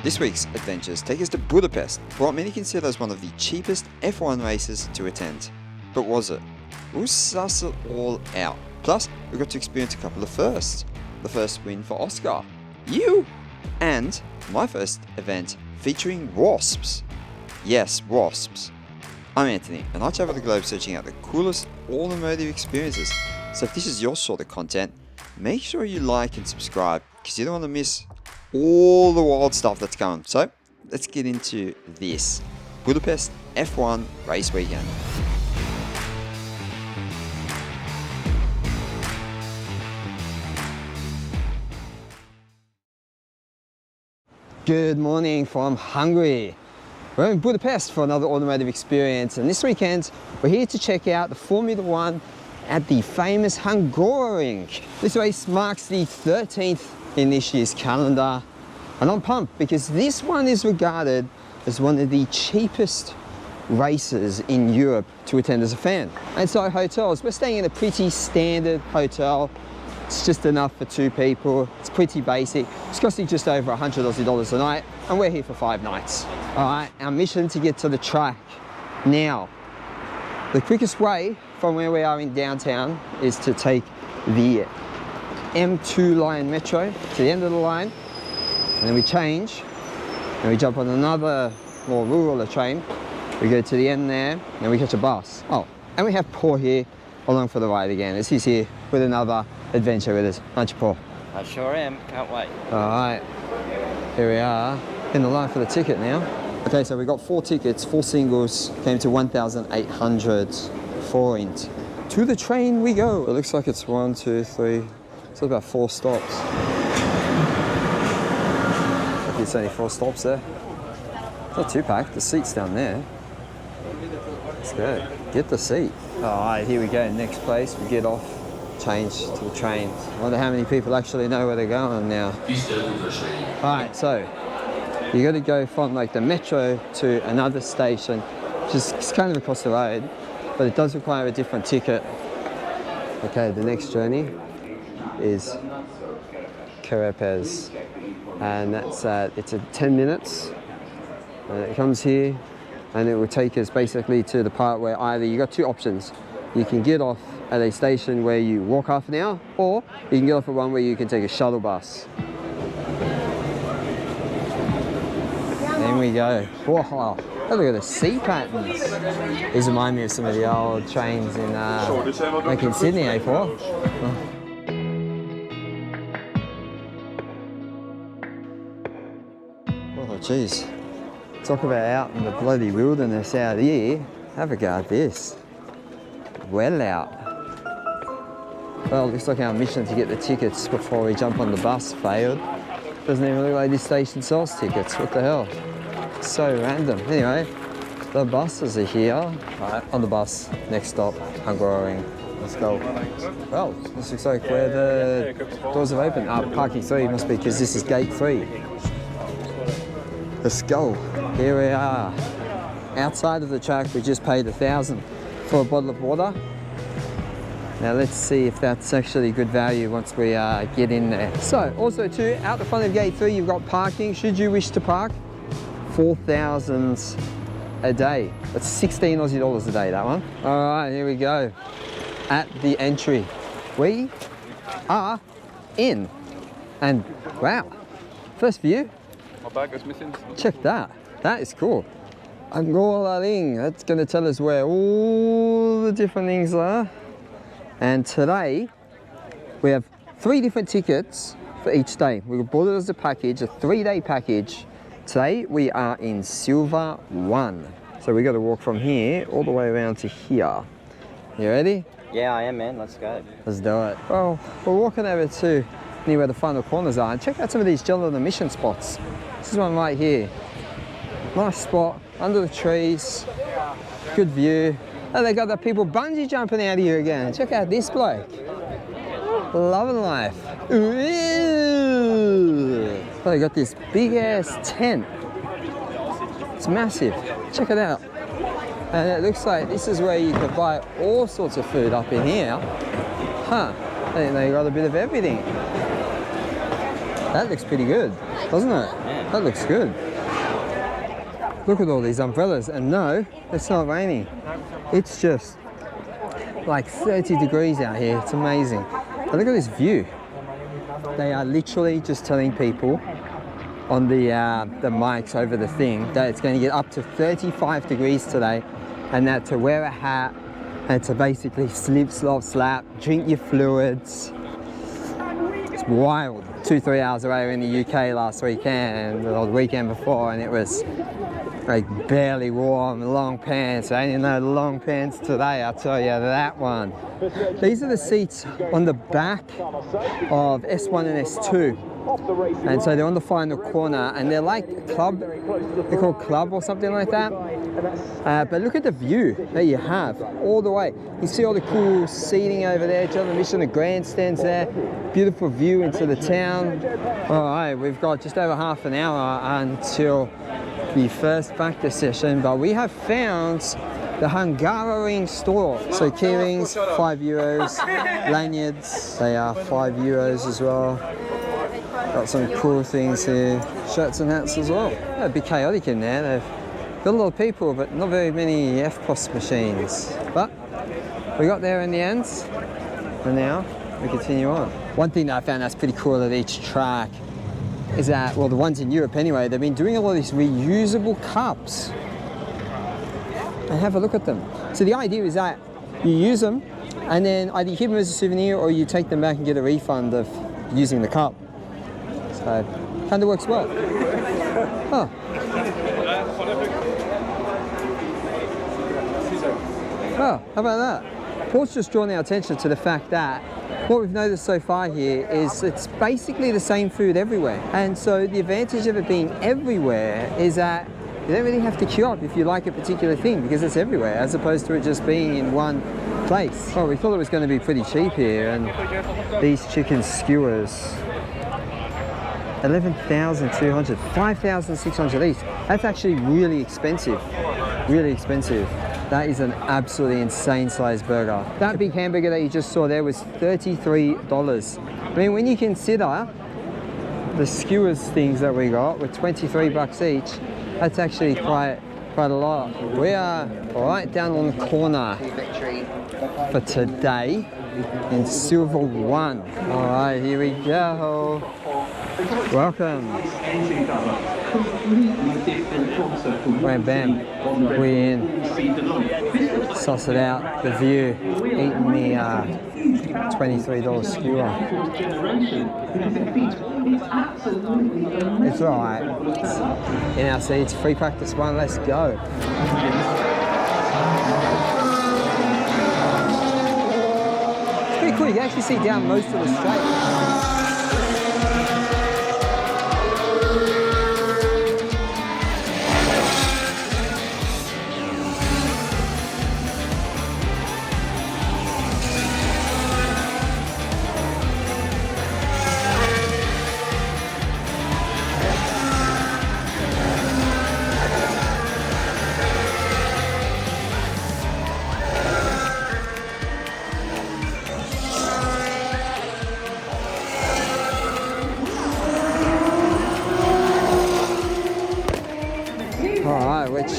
This week's adventures take us to Budapest, for what many consider as one of the cheapest F1 races to attend. But was it? We'll suss it all out. Plus, we got to experience a couple of firsts. The first win for Oscar, you, and my first event featuring wasps. Yes, wasps. I'm Anthony, and I travel the globe searching out the coolest automotive experiences. So if this is your sort of content, make sure you like and subscribe, because you don't want to miss all the wild stuff that's going. So let's get into this Budapest F1 race weekend. Good morning from Hungary. We're in Budapest for another automotive experience, and this weekend we're here to check out the Formula One at the famous Hungaroring. This race marks the 13th in this year's calendar, and I'm pumped because this one is regarded as one of the cheapest races in Europe to attend as a fan. And so hotels, we're staying in a pretty standard hotel. It's just enough for two people. It's pretty basic. It's costing just over 100 Aussie dollars a night, and we're here for 5 nights. All right, our mission to get to the track. Now, the quickest way from where we are in downtown is to take the M2 line metro to the end of the line, and then we change, and we jump on another more rural train. We go to the end there, and we catch a bus. Oh, and we have Paul here along for the ride again, as he's here with another adventure with us. Aren't you, Paul? I sure am, can't wait. All right, here we are in the line for the ticket now. Okay, so we got 4 tickets, 4 singles, came to 1,800 forint. To the train we go. It looks like it's 1, 2, 3, it's about 4 stops. I think it's only 4 stops there. It's not too packed, the seat's down there. Let's go, get the seat. All right, here we go, next place, we get off, change to the train. I wonder how many people actually know where they're going now. All right, so you got to go from like the metro to another station, just it's kind of across the road, but it does require a different ticket. Okay, the next journey is Budapest, and it's a 10 minutes, and it comes here, and it will take us basically to the part where either you got 2 options. You can get off at a station where you walk half an hour, or you can get off at one where you can take a shuttle bus. There we go. Wow. Oh, look at the seat patterns. These remind me of some of the old trains in like in Sydney, A4. Oh jeez. Talk about out in the bloody wilderness out here. Have a go at this. Well out. Well, looks like our mission to get the tickets before we jump on the bus failed. Doesn't even look like this station sells tickets. What the hell? So random. Anyway, the buses are here. Right, on the bus, next stop, Hungaroring. Let's go. Well, this looks like where the doors have opened. Parking 3 must be because this is gate 3. Let's go. Here we are. Outside of the track, we just paid 1,000 for a bottle of water. Now let's see if that's actually good value once we get in there. So also too, out the front of gate 3, you've got parking, should you wish to park. 4,000 a day. That's 16 Aussie dollars a day, that one. All right, here we go. At the entry. We are in. And wow, first view. My bag is missing. Check that. That is cool. Hungaroring. That's going to tell us where all the different things are. And today we have 3 different tickets for each day. We bought it as a package, a 3-day package. Today we are in Silver 1. So we got to walk from here all the way around to here. You ready? Yeah, I am, man. Let's go. Let's do it. Well, we're walking over to near where the final corners are, and check out some of these gel emission spots. This is one right here. Nice spot, under the trees, good view. Oh, they got the people bungee jumping out here again. Check out this bloke. Loving life. Ooh. Oh, they got this big ass tent. It's massive. Check it out. And it looks like this is where you could buy all sorts of food up in here. Huh. I think they got a bit of everything. That looks pretty good, doesn't it? Yeah. That looks good. Look at all these umbrellas, and no, it's not raining. It's just like 30 degrees out here. It's amazing. But look at this view. They are literally just telling people on the mics over the thing that it's going to get up to 35 degrees today, and that to wear a hat and to basically slip, slop, slap, drink your fluids. It's wild. 2-3 hours away in the UK last weekend, or the weekend before, and it was like barely warm, long pants. I didn't know long pants today, I'll tell you that one. These are the seats on the back of S1 and S2. And so they're on the final corner, and they're like club, they're called club or something like that. But look at the view that you have all the way. You see all the cool seating over there, television, the grandstands there, beautiful view into the town. All right, we've got just over half an hour until the first practice session, but we have found the Hungaroring store. So key rings, €5. Lanyards, they are €5 as well. Got some cool things here, shirts and hats as well. Yeah, a bit chaotic in there. They've got a lot of people, but not very many FPOS machines. But we got there in the end, and now we continue on. One thing that I found that's pretty cool at each track is that, well, the ones in Europe anyway, they've been doing a lot of these reusable cups. And have a look at them. So the idea is that you use them, and then either you keep them as a souvenir or you take them back and get a refund of using the cup. So, kind of works well. Oh. Oh, how about that? Paul's just drawn our attention to the fact that what we've noticed so far here is it's basically the same food everywhere. And so the advantage of it being everywhere is that you don't really have to queue up if you like a particular thing, because it's everywhere, as opposed to it just being in one place. Oh, we thought it was going to be pretty cheap here, and these chicken skewers, 11,200, 5,600 each. That's actually really expensive, really expensive. That is an absolutely insane sized burger. That big hamburger that you just saw there was $33. I mean, when you consider the skewers things that we got were 23 bucks each, that's actually quite a lot. We are right down on the corner for today in Silver 1. All right, here we go. Welcome. Wham bam, we in. Suss it out, the view, eating the $23 skewer. It's alright. In our seats, free practice one, let's go. It's pretty cool, you can actually see down most of the straight.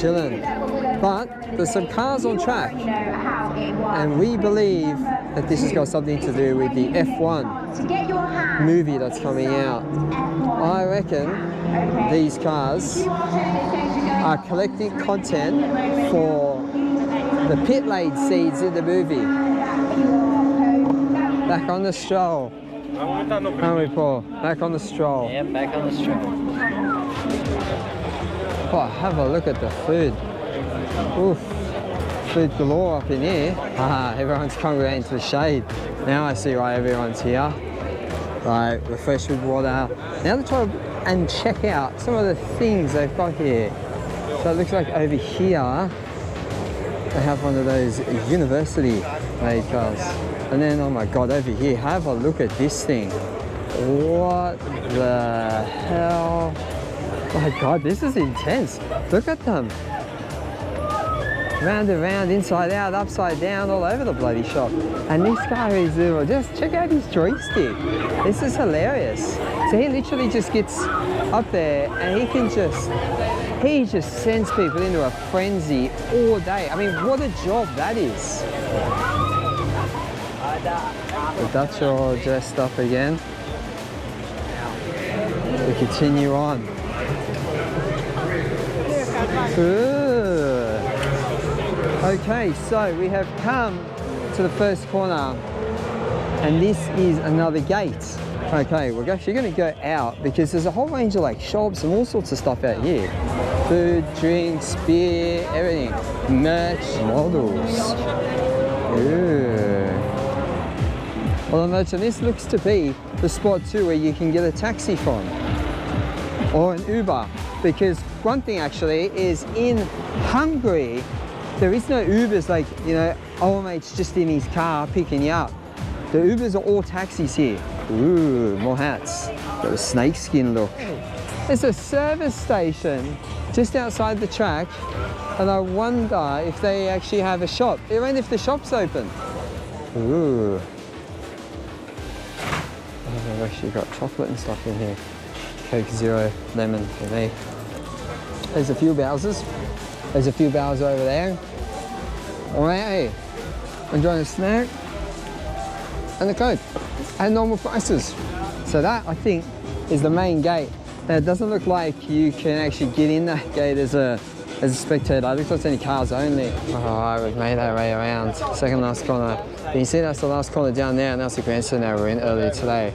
Chilling, but there's some cars on track, and we believe that this has got something to do with the F1 movie that's coming out. I reckon these cars are collecting content for the pit lane scenes in the movie. Back on the stroll, aren't we, Paul? Back on the stroll. Yeah, back on the stroll. Oh, have a look at the food. Oof, food galore up in here. Ah, everyone's congregating to the shade. Now I see why everyone's here. Right, refreshment water. Now to try and check out some of the things they've got here. So it looks like over here, they have one of those university made cars. And then, oh my God, over here, have a look at this thing. What the hell? Oh my God, this is intense. Look at them. Round and round, inside out, upside down, all over the bloody shop. And this guy is little. Just check out his joystick. This is hilarious. So he literally just gets up there and he just sends people into a frenzy all day. I mean, what a job that is. The Dutch are all dressed up again. We continue on. Good. Okay, so we have come to the first corner and this is another gate. Okay, we're actually going to go out because there's a whole range of like shops and all sorts of stuff out here. Food, drinks, beer, everything. Merch, models. Ooh. Well, imagine this looks to be the spot too where you can get a taxi from or an Uber, because one thing actually is in Hungary there is no Ubers like, you know, old mate's just in his car picking you up. The Ubers are all taxis here. Ooh, more hats. Got a snakeskin look. There's a service station just outside the track and I wonder if they actually have a shop, even if the shop's open. Ooh. Oh, they've actually got chocolate and stuff in here. Coke Zero, lemon for me. There's a few Bowsers. There's a few Bowsers over there. Alright, hey, enjoying a snack and the Coke and normal prices. So that, I think, is the main gate. Now, it doesn't look like you can actually get in that gate as a spectator. It looks like it's only cars only. Alright, we've made our way around. Second last corner. You can see that's the last corner down there and that's the grandstand that we're in earlier today.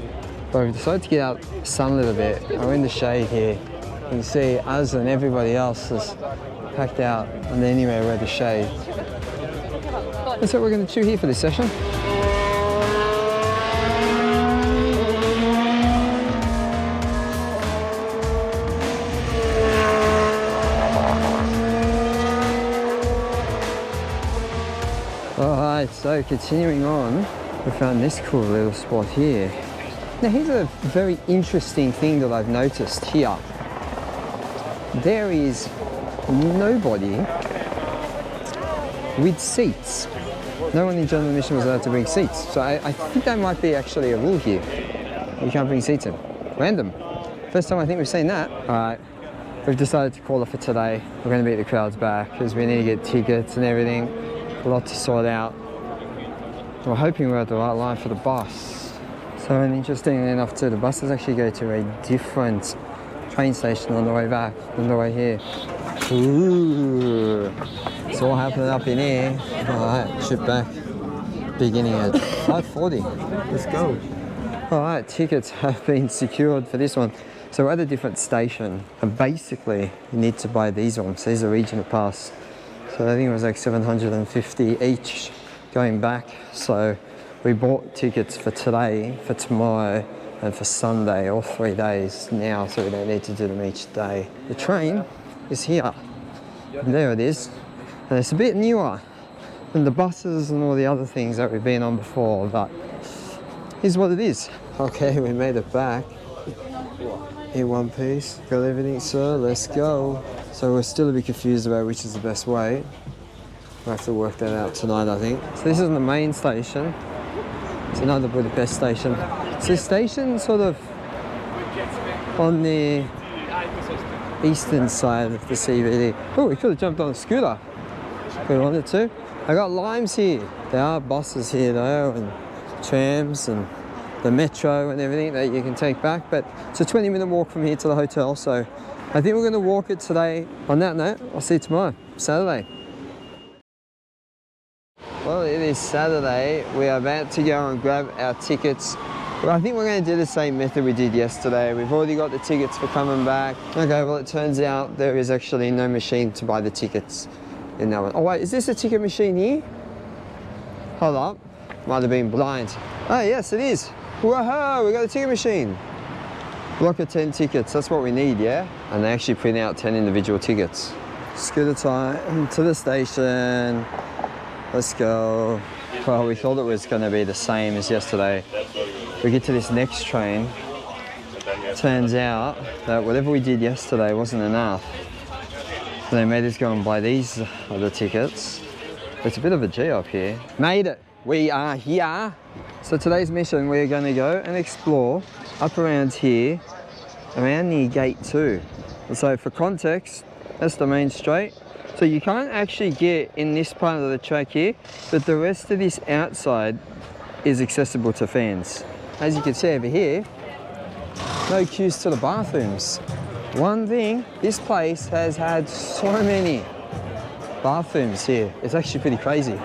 But we've decided to get out the sun a little bit. We're in the shade here. You can see us and everybody else is packed out and anywhere where the shade. That's what we're going to do here for this session. Alright, so continuing on, we found this cool little spot here. Now here's a very interesting thing that I've noticed here. There is nobody with seats. No one in general admission was allowed to bring seats. So I think that might be actually a rule here. You can't bring seats in. Random. First time I think we've seen that. Alright, we've decided to call it for today. We're going to beat the crowds back because we need to get tickets and everything. A lot to sort out. We're hoping we're at the right line for the bus. So, and interestingly enough too, the buses actually go to a different train station on the way back than the way here. Ooh, it's all happening up in here. Alright, shoot back. Beginning at 5:40. Let's go. Alright, tickets have been secured for this one. So we're at a different station, and basically you need to buy these ones. These are regional pass. So I think it was like 750 each going back. So we bought tickets for today, for tomorrow, and for Sunday, all 3 days now, so we don't need to do them each day. The train is here. And there it is. And it's a bit newer than the buses and all the other things that we've been on before, but here's what it is. Okay, we made it back in one piece. Got everything, sir, let's go. So we're still a bit confused about which is the best way. We'll have to work that out tonight, I think. So this is the main station. It's another Budapest station. So the station sort of on the eastern side of the CBD. Oh, we could have jumped on a scooter if we wanted to. I got limes here. There are buses here though, and trams and the metro and everything that you can take back. But it's a 20-minute walk from here to the hotel. So I think we're going to walk it today. On that note, I'll see you tomorrow, Saturday. Well, it is Saturday. We are about to go and grab our tickets. Well, I think we're going to do the same method we did yesterday. We've already got the tickets for coming back. Okay, well, it turns out there is actually no machine to buy the tickets in that one. Oh, wait, is this a ticket machine here? Hold up. Might have been blind. Oh, yes, it is. Whoa, we got a ticket machine. Block of 10 tickets, that's what we need, yeah? And they actually print out 10 individual tickets. Scooter time to the station. Let's go. Well, we thought it was going to be the same as yesterday. We get to this next train. Turns out that whatever we did yesterday wasn't enough. So they made us go and buy these other tickets. It's a bit of a G up here. Made it. We are here. So today's mission, we're going to go and explore up around here, around near gate 2. So for context, that's the main straight. So you can't actually get in this part of the track here, but the rest of this outside is accessible to fans. As you can see over here, no queues to the bathrooms. One thing, this place has had so many bathrooms here. It's actually pretty crazy.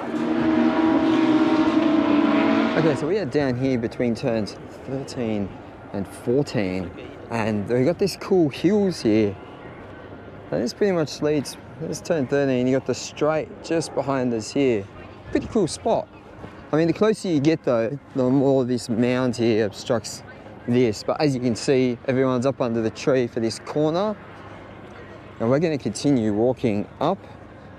Okay, so we are down here between turns 13 and 14, and we got this cool hills here. And this pretty much leads, this turn 13, you got the straight just behind us here. Pretty cool spot. I mean, the closer you get though, the more this mound here obstructs this. But as you can see, everyone's up under the tree for this corner. And we're going to continue walking up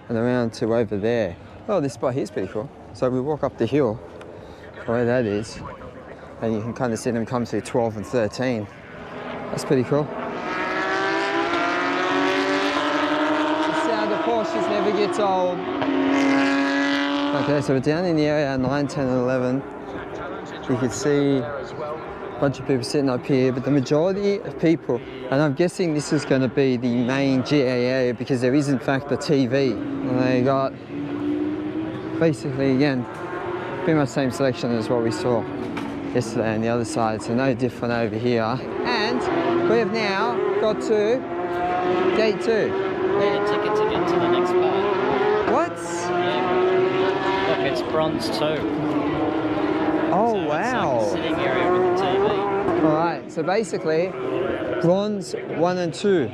and around to over there. Oh, this spot here's pretty cool. So we walk up the hill, where that is, and you can kind of see them come through 12 and 13. That's pretty cool. The sound of Porsches never gets old. Okay, so we're down in the area 9, 10 and 11. You can see a bunch of people sitting up here, but the majority of people, and I'm guessing this is going to be the main GA area because there is in fact a TV. And they got basically, again, pretty much the same selection as what we saw yesterday on the other side, so no different over here. And we have now got to gate 2. Yeah, ticket to get to the next part. What? Yeah. Look, it's bronze too. Oh, so wow. It's like a sitting area with the TV. All right, so basically, bronze 1 and 2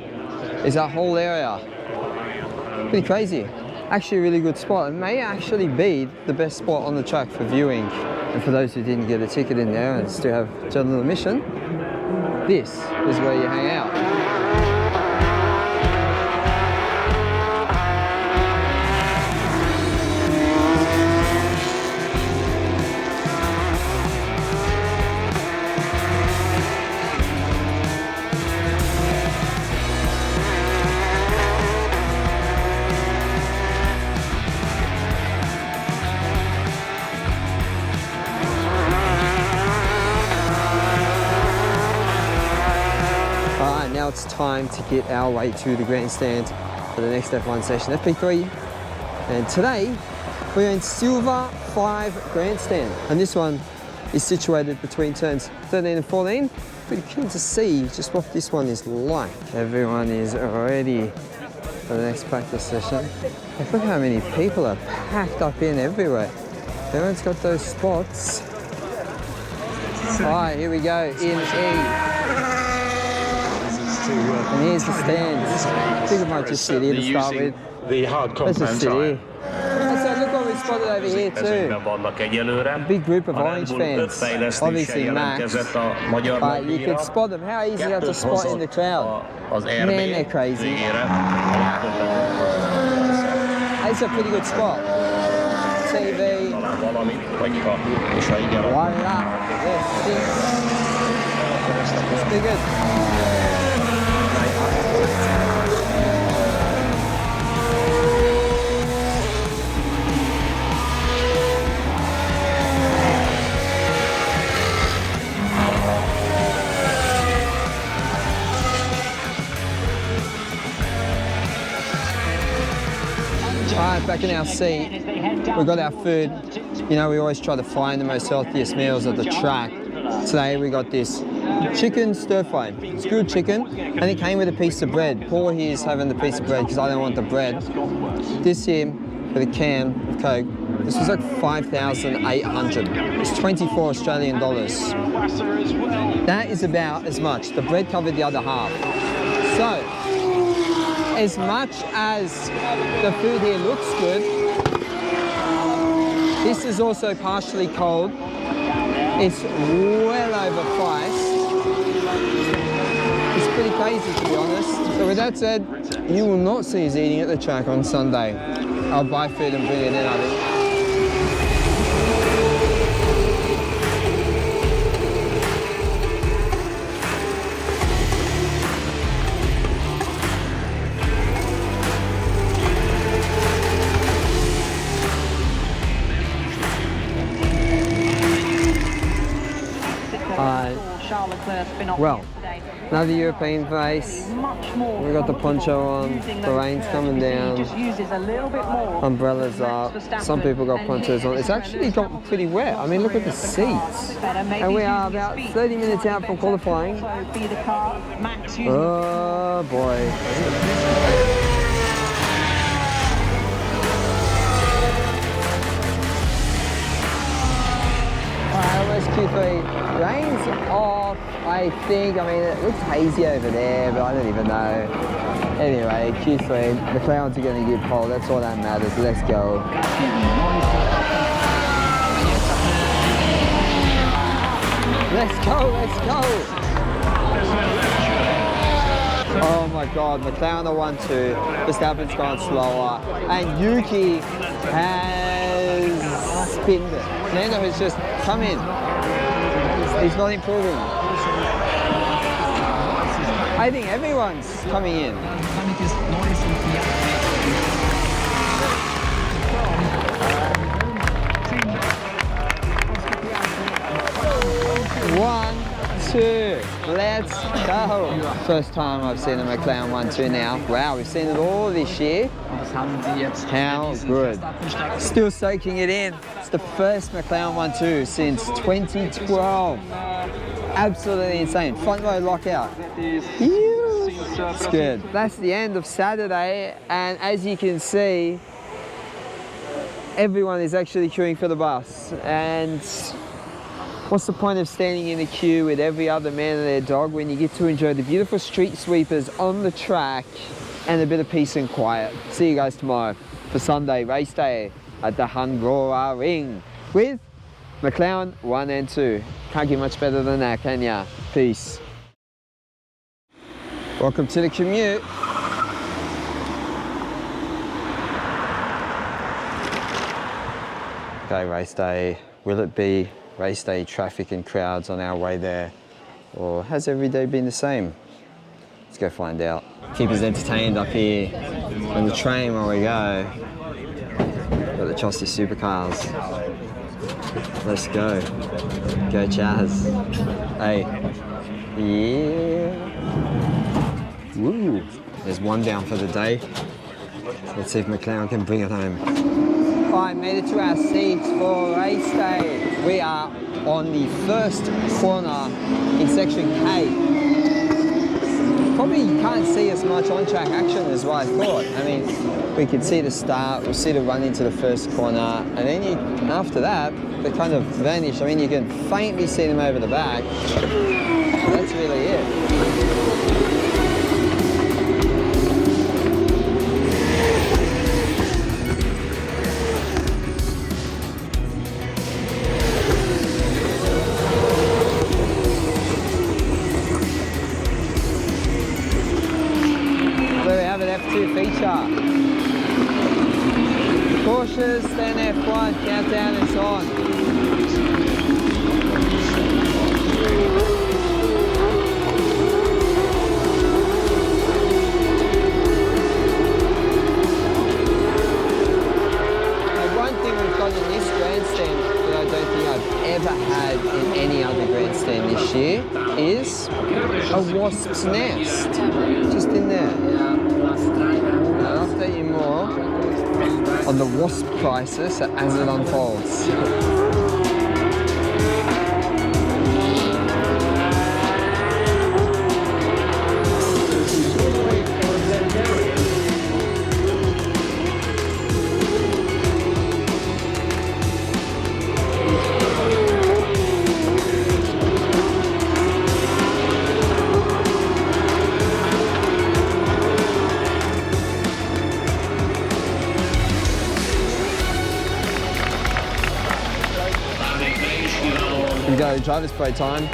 is that whole area. Pretty crazy. Actually a really good spot. It may actually be the best spot on the track for viewing. And for those who didn't get a ticket in there and still have general admission, this is where you hang out. Now it's time to get our way to the grandstand for the next F1 session, FP3. And today we're in Silver 5 grandstand, and this one is situated between turns 13 and 14. Pretty keen to see just what this one is like. Everyone is ready for the next practice session. And look how many people are packed up in everywhere. Everyone's got those spots. All right, here we go in E. And here's the stands. I think we might just sit here to start with. Let's just sit here. So look what we spotted over here too. A big group of Orange fans. Obviously Max. But you could spot them. How easy is that to spot in the crowd? Man, they're crazy. It's a pretty good spot. TV. Light it up. Yes, it's pretty good. Alright, back in our seat, we've got our food. You know, we always try to find the most healthiest meals at the track. Today we got this chicken stir fry. It's good chicken, and it came with a piece of bread. Paul here is having the piece of bread because I don't want the bread. This here, with a can of Coke, this was like 5,800. It's 24 Australian dollars. That is about as much. The bread covered the other half. So, as much as the food here looks good, this is also partially cold. It's well overpriced. It's pretty crazy, to be honest. So with that said, you will not see us eating at the track on Sunday. I'll buy food and bring it in, I think. Well, another European race. We've got the poncho on, the rain's coming down, umbrellas up, some people got ponchos on. It's actually got pretty wet. I mean, look at the seats. And we are about 30 minutes out from qualifying. Oh boy. Q3, rain's off, I think. I mean, it looks hazy over there, but I don't even know. Anyway, Q3, the clouds are going to get cold, that's all that matters. Let's go. Let's go, let's go. Oh my God, McLaren are 1-2, Verstappen's gone slower, and Yuki has spinned it. Lando has just come in. He's not improving. I think everyone's coming in. 1, 2, let's go. First time I've seen a McLaren 1-2 now. Wow, we've seen it all this year. How good. Still soaking it in. It's the first McLaren 1-2 since 2012. Absolutely insane. Front row lockout. It's good. That's the end of Saturday, and as you can see, everyone is actually queuing for the bus. And what's the point of standing in the queue with every other man and their dog when you get to enjoy the beautiful street sweepers on the track and a bit of peace and quiet? See you guys tomorrow for Sunday race day at the Hungaroring with McLaren 1 and 2. Can't get much better than that, can ya? Peace. Welcome to the commute. Okay, race day. Will it be race day traffic and crowds on our way there? Or has every day been the same? Let's go find out. Keep us entertained up here on the train while we go. Got the Chosty supercars. Let's go. Go Chaz. Hey. Yeah. Woo. There's one down for the day. Let's see if McLaren can bring it home. Alright, made it to our seats for race day. We are on the first corner in section K. Probably can't see as much on-track action as what I thought. I mean, we can see the start, we'll see the run into the first corner, and then after that, they kind of vanish. I mean, you can faintly see them over the back. That's really it. Feature. Porsches, then F1, countdown is on. One thing we've got in this grandstand that I don't think I've ever had in any other grandstand this year is a wasp's nest. Just in there. I'll update you more on the wasp crisis as it unfolds. Here we go, driver's play time.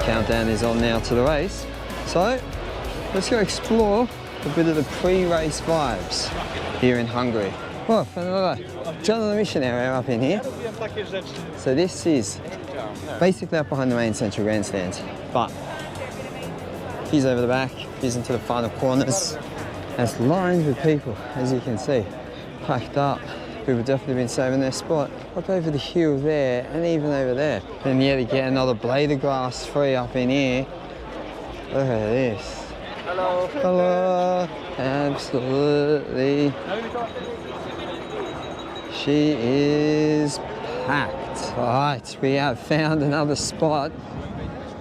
Countdown is on now to the race. So, let's go explore a bit of the pre-race vibes here in Hungary. Well, another John on the Mission area up in here. So this is basically up behind the main central grandstand, but he's over the back, he's into the final corners. It's lined with people, as you can see. packed up. People definitely been saving their spot. Up over the hill there, and even over there. And yeah, to get another blade of grass free up in here. Look at this. Hello. Hello. Absolutely. She is packed. Right, we have found another spot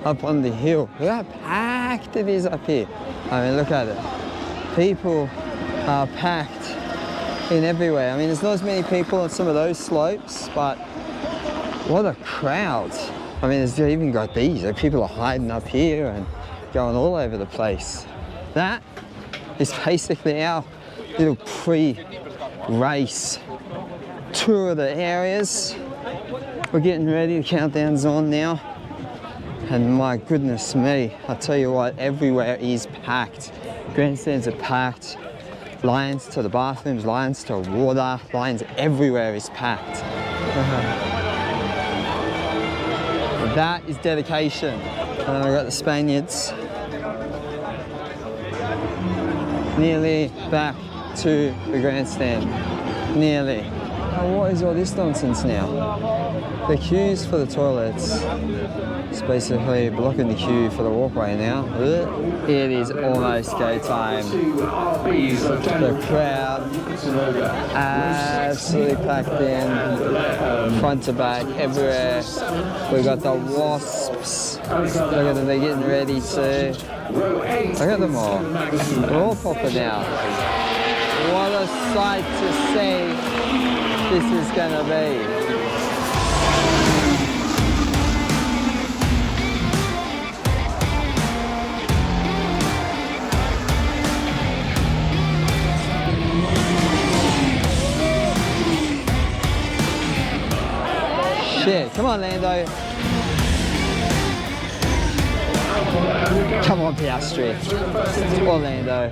up on the hill. Look how packed it is up here. I mean, look at it. People are packed in everywhere. I mean, there's not as many people on some of those slopes, but what a crowd. I mean, there's even got these. Like, people are hiding up here and going all over the place. That is basically our little pre-race tour of the areas. We're getting ready, the countdown's on now. And my goodness me, I tell you what, everywhere is packed. Grandstands are packed. Lines to the bathrooms, lines to water, lines everywhere is packed. That is dedication. And I've got the Spaniards nearly back to the grandstand. Nearly. Oh, what is all this nonsense now? The queues for the toilets. It's basically blocking the queue for the walkway now. It is almost go time. The crowd absolutely packed in, front to back, everywhere. We've got the wasps. Look at them, they're getting ready to. Look at them all. They're all popping out. What a sight to see this is gonna be. Shit, come on, Lando. Come on, Piastri. Or Lando.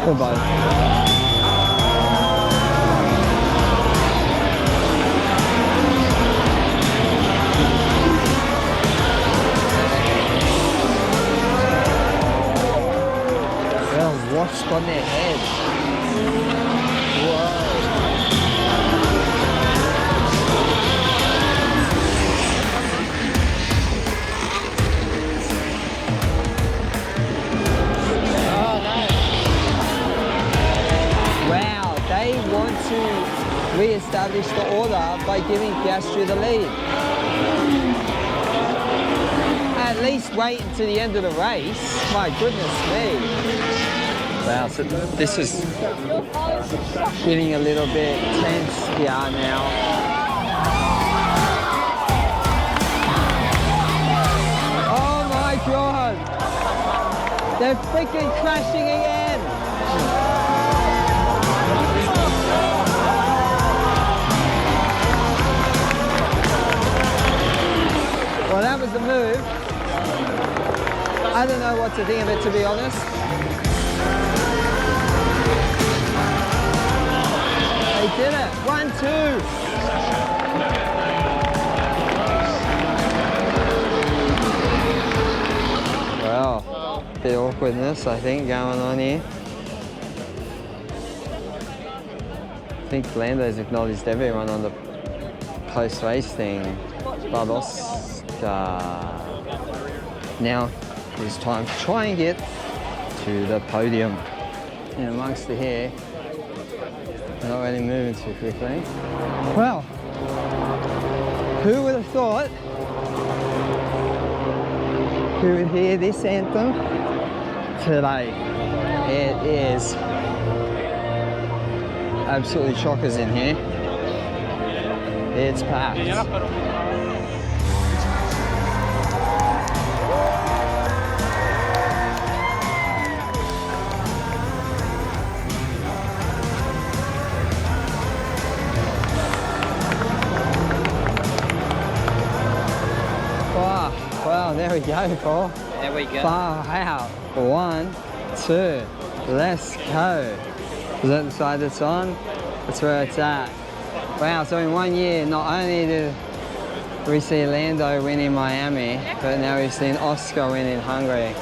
Or both. Well, wasp on their head. Whoa. Re-establish the order by giving Piastri the lead. At least wait until the end of the race. My goodness me. Wow, so this is getting a little bit tense here now. Oh my God! They're freaking crashing again! Well, that was the move. I don't know what to think of it, to be honest. They did it. 1-2. Well, a bit of awkwardness, I think, going on here. I think Lando's acknowledged everyone on the post-race thing. Bubbles. Now it's time to try and get to the podium. And amongst the hair, not really moving too quickly. Well, who would have thought we would hear this anthem today? It is absolutely chockers in here. It's packed. Well, there we go, Paul. There we go. Far out. 1, 2. Let's go. Is that the side that's on? That's where it's at. Wow, so in 1 year, not only did we see Lando win in Miami, but now we've seen Oscar win in Hungary.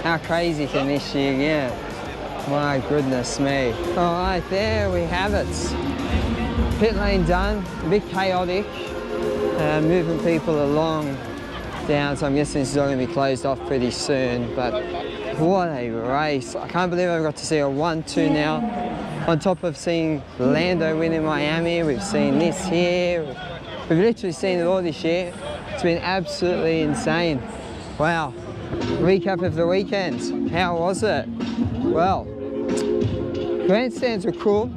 How crazy can this year get? My goodness me. All right, there we have it. Pit lane done, a bit chaotic, moving people along down, so I'm guessing this is all going to be closed off pretty soon, but what a race. I can't believe I got to see a 1-2 now. On top of seeing Lando win in Miami, we've seen this here. We've literally seen it all this year. It's been absolutely insane. Wow. Recap of the weekend. How was it? Well, grandstands were cool.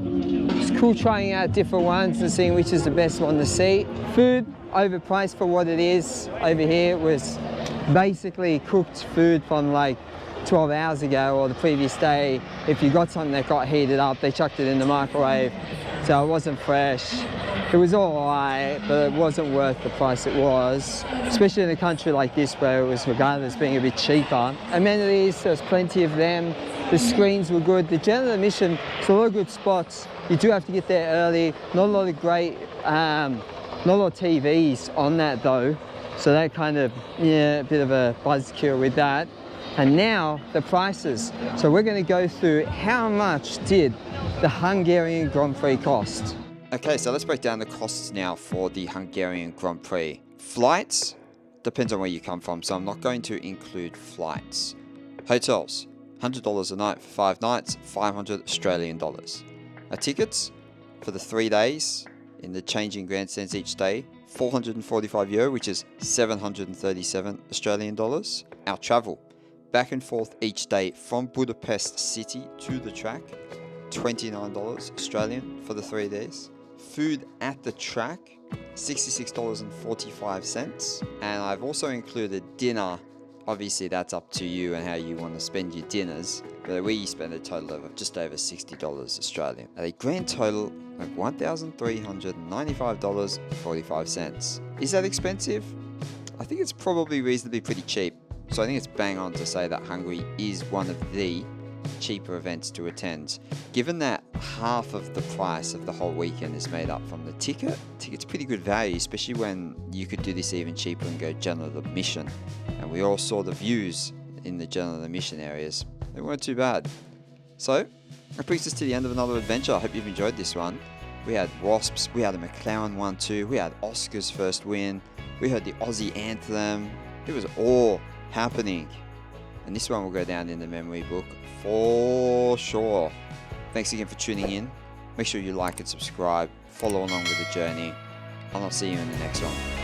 It's cool trying out different ones and seeing which is the best one to see. Food, overpriced for what it is. Over here was basically cooked food from like 12 hours ago or the previous day. If you got something that got heated up, they chucked it in the microwave, so it wasn't fresh. It was all right, but it wasn't worth the price it was, especially in a country like this where it was regarded as being a bit cheaper. Amenities, there was plenty of them. The screens were good. The general admission, it's a lot of good spots. You do have to get there early. Not a lot of great, not a lot of TVs on that though, so that kind of, yeah, a bit of a buzzkill with that. And now the prices. So we're going to go through how much did the Hungarian Grand Prix cost. Okay, so let's break down the costs now for the Hungarian Grand Prix. Flights, depends on where you come from, so I'm not going to include flights. Hotels, $100 a night for 5 nights, 500 Australian dollars. Our tickets for the 3 days in the changing grandstands each day, €445, which is 737 Australian dollars. Our travel, back and forth each day from Budapest city to the track, $29 Australian for the 3 days. Food at the track, $66.45. And I've also included dinner. Obviously that's up to you and how you want to spend your dinners, but we spend a total of just over $60 Australian. At a grand total of $1,395.45. Is that expensive? I think it's probably reasonably pretty cheap. So I think it's bang on to say that Hungary is one of the cheaper events to attend. Given that half of the price of the whole weekend is made up from the ticket, ticket's pretty good value, especially when you could do this even cheaper and go general admission. And we all saw the views in the general admission areas. They weren't too bad. So that brings us to the end of another adventure. I hope you've enjoyed this one. We had Wasps, we had a McLaren 1-2, we had Oscar's first win, we heard the Aussie anthem. It was all happening. And this one will go down in the memory book for sure. Thanks again for tuning in. Make sure you like and subscribe, follow along with the journey, and I'll see you in the next one.